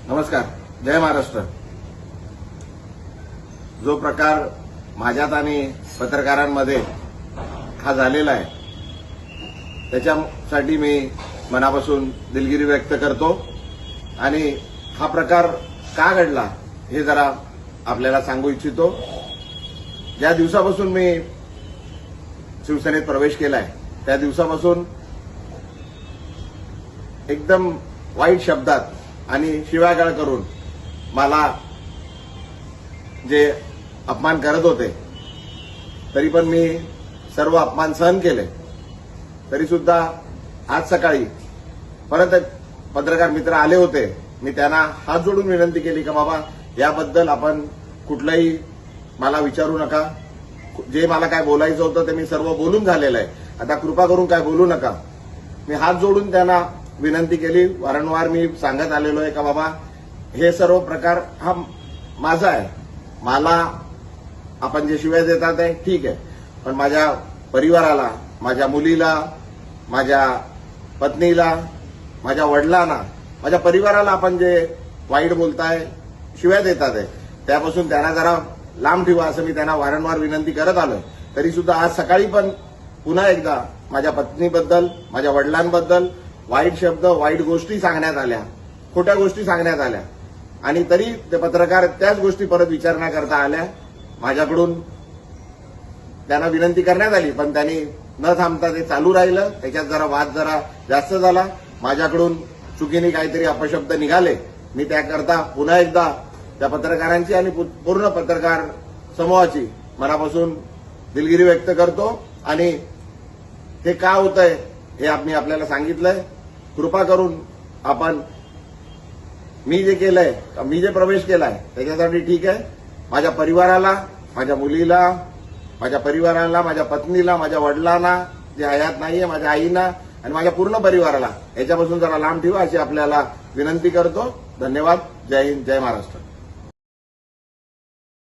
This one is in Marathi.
नमस्कार. जय महाराष्ट्र. जो प्रकार माझ्यात आणि पत्रकारांमध्ये हा झालेला आहे त्याच्यासाठी मी मनापासून दिलगिरी व्यक्त करतो आणि हा प्रकार का घडला हे जरा आपल्याला सांगू इच्छितो. ज्या दिवसापासून मी शिवसेनेत प्रवेश केलाय त्या दिवसापासून एकदम वाईट शब्दात आणि शिव्यागाळ करून मला जे अपमान करत होते तरी पण मी सर्व अपमान सहन केले. तरी सुद्धा आज सकाळी परत एक पत्रकार मित्र आले होते. मी त्यांना हात जोडून विनंती केली की बाबा याबद्दल आपण कुठलंही मला विचारू नका. जे मला काय बोलायचं होतं ते मी सर्व बोलून झालेलं आहे. आता कृपा करून काय बोलू नका. मी हात जोडून त्यांना विनंती केली. वारंवार मी सांगत आलेलो आहे का बाबा हे सर्व प्रकार हा माझा आहे. मला आपण जे शिव्या देतात आहे ठीक आहे, पण माझ्या परिवाराला, माझ्या मुलीला, माझ्या पत्नीला, माझ्या वडिलांना, माझ्या परिवाराला आपण जे वाईट बोलताय, शिव्या देतात आहे त्यापासून त्यांना जरा लांब ठेवा असं मी त्यांना वारंवार विनंती करत आलोय. तरी सुद्धा आज सकाळी पण पुन्हा एकदा माझ्या पत्नीबद्दल, माझ्या वडिलांबद्दल वाईट शब्द, वाईट गोष्टी सांगण्यात आल्या, खोट्या गोष्टी सांगण्यात आल्या आणि तरी ते पत्रकार त्याच गोष्टी परत विचारण्याकरता आल्या. माझ्याकडून त्यांना विनंती करण्यात आली पण त्यांनी न थांबता ते चालू राहिलं. त्याच्यात जरा वाद जरा जास्त झाला. माझ्याकडून चुकीने काहीतरी अपशब्द निघाले. मी त्याकरता पुन्हा एकदा त्या पत्रकारांची आणि पूर्ण पत्रकार समूहाची मनापासून दिलगिरी व्यक्त करतो आणि हे का होतंय हे आम्ही आपल्याला सांगितलंय. कृपा करून आपण मी जे केलंय, मी जे प्रवेश केलाय त्याच्यासाठी ठीक आहे. माझ्या परिवाराला, माझ्या मुलीला, माझ्या परिवाराला, माझ्या पत्नीला, माझ्या वडिलांना जे हयात नाहीये, माझ्या आईना आणि माझ्या पूर्ण परिवाराला याच्यापासून जरा लांब ठेवा अशी आपल्याला विनंती करतो. धन्यवाद. जय हिंद. जय महाराष्ट्र.